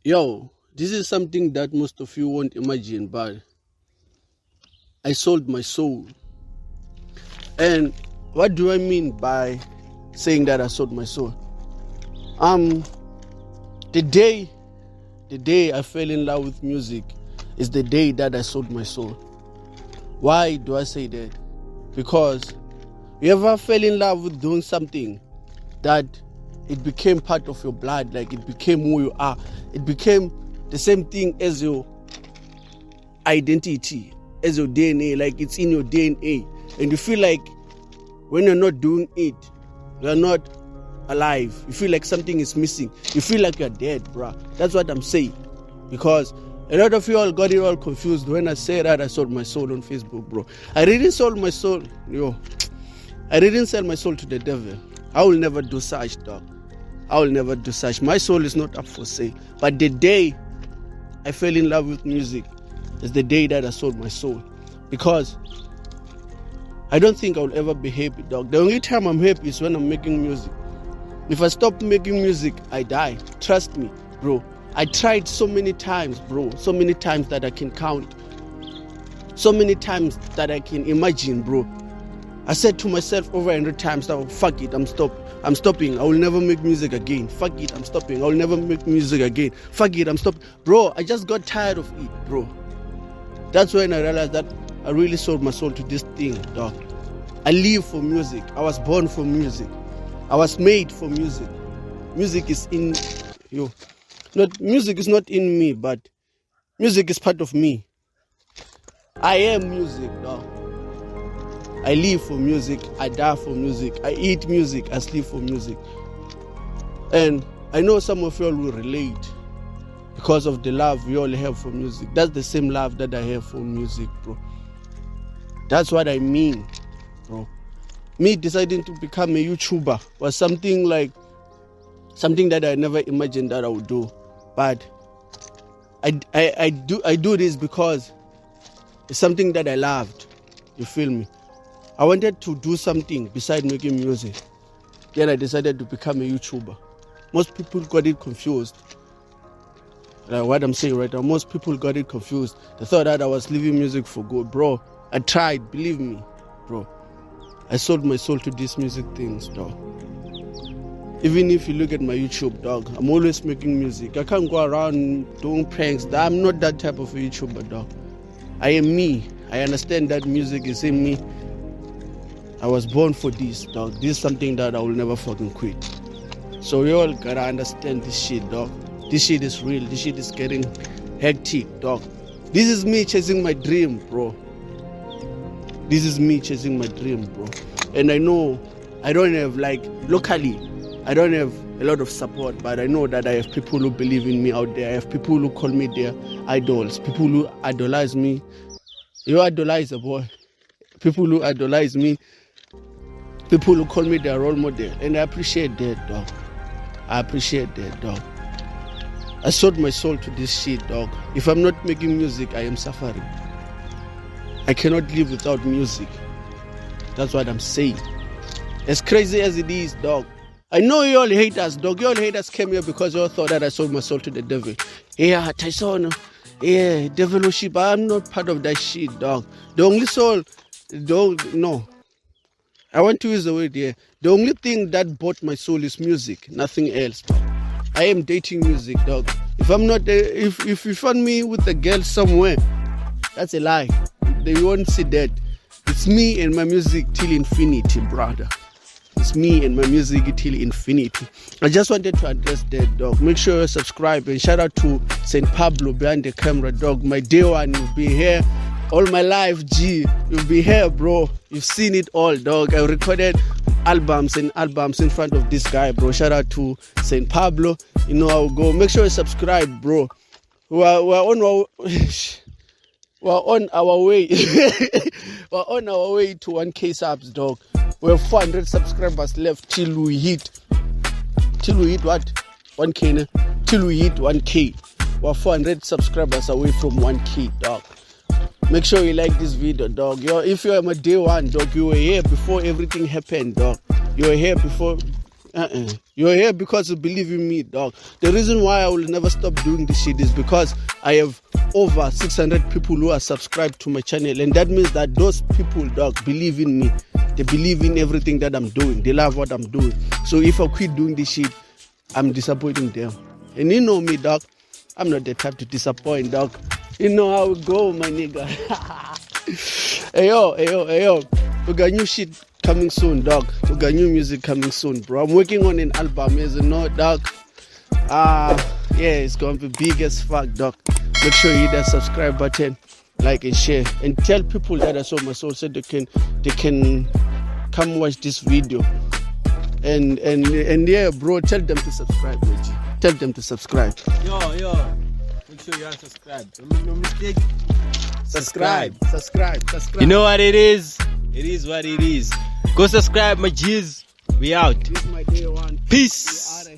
Yo, this is something that most of you won't imagine, but I sold my soul. And what do I mean by saying that I sold my soul? The day I fell in love with music is the day that I sold my soul. Why do I say that? Because you ever fell in love with doing something that it became part of your blood, like it became who you are. It became the same thing as your identity, as your DNA, like it's in your DNA. And you feel like when you're not doing it, you're not alive. You feel like something is missing. You feel like you're dead, bruh. That's what I'm saying. Because a lot of you all got it all confused when I say that I sold my soul on Facebook, bro. I didn't sell my soul, I didn't sell my soul to the devil. I will never do such, dog. I will never do such. My soul is not up for sale. But the day I fell in love with music is the day that I sold my soul. Because I don't think I'll ever be happy, dog. The only time I'm happy is when I'm making music. If I stop making music, I die. Trust me, bro. I tried so many times, bro. So many times that I can count. So many times that I can imagine, bro. I said to myself over 100 times, oh, fuck it, I'm stopping. I will never make music again. Fuck it, I'm stopping. I will never make music again. Fuck it, I'm stopping. Bro, I just got tired of it, bro. That's when I realized that I really sold my soul to this thing, dog. I live for music. I was born for music. I was made for music. Music is in you. Music is not in me, but music is part of me. I am music, dog. I live for music, I die for music, I eat music, I sleep for music. And I know some of you all will relate because of the love we all have for music. That's the same love that I have for music, bro. That's what I mean, bro. Me deciding to become a YouTuber was something that I never imagined that I would do. But I do this because it's something that I loved. You feel me? I wanted to do something besides making music. Then I decided to become a YouTuber. Most people got it confused. Like what I'm saying right now, most people got it confused. They thought that I was leaving music for good. Bro, I tried, believe me, bro. I sold my soul to these music things, dog. Even if you look at my YouTube, dog, I'm always making music. I can't go around doing pranks. I'm not that type of a YouTuber, dog. I am me. I understand that music is in me. I was born for this, dog. This is something that I will never fucking quit. So you all gotta understand this shit, dog. This shit is real. This shit is getting hectic, dog. This is me chasing my dream, bro. This is me chasing my dream, bro. And I know I don't have, locally, I don't have a lot of support, but I know that I have people who believe in me out there. I have people who call me their idols, people who idolize me. You idolize a boy. People who idolize me. People who call me their role model. And I appreciate that, dog. I appreciate that, dog. I sold my soul to this shit, dog. If I'm not making music, I am suffering. I cannot live without music. That's what I'm saying. As crazy as it is, dog. I know you all hate us, dog. You all hate us came here because you all thought that I sold my soul to the devil. Yeah, Tyson. Yeah, devil worship. I'm not part of that shit, dog. The only soul, no. I want to use the word here. The only thing that bought my soul is music, nothing else, dog. I am dating music, dog. If I'm not, if you find me with a girl somewhere, that's a lie. They won't see that. It's me and my music till infinity, brother. It's me and my music till infinity. I just wanted to address that, dog. Make sure you subscribe and shout out to St. Pablo behind the camera, dog. My day one, you've been here all my life, G. You've been here, bro. You've seen it all, dog. I recorded albums and albums in front of this guy, bro. Shout out to St. Pablo. You know how it go. Make sure you subscribe, bro. We're on our way. We're on our way to 1K subs, dog. We have 400 subscribers left till we hit what? 1K, till we hit 1K. We're 400 subscribers away from 1K, dog. Make sure you like this video, dog. If you're my day one, dog, you were here before everything happened, dog. You were here before You're here because you believe in me, dog. The reason why I will never stop doing this shit is because I have over 600 people who are subscribed to my channel, and that means that those people, dog, believe in me. They believe in everything that I'm doing. They love what I'm doing. So if I quit doing this shit, I'm disappointing them. And you know me, dog. I'm not the type to disappoint, dog. You know how it go, my nigga. Hey yo. We got new shit coming soon, dog. We got new music coming soon, bro. I'm working on an album, as you know, dog. Yeah, it's gonna be big as fuck, dog. Make sure you hit that subscribe button, like and share, and tell people that I saw my soul so they can come watch this video. And yeah, bro, tell them to subscribe, Reggie. Tell them to subscribe. Yo, make sure you are subscribed. Don't make no mistake. Subscribe. You know what it is? It is what it is. Go subscribe, my G's. We out. This is my day one. Peace. We outta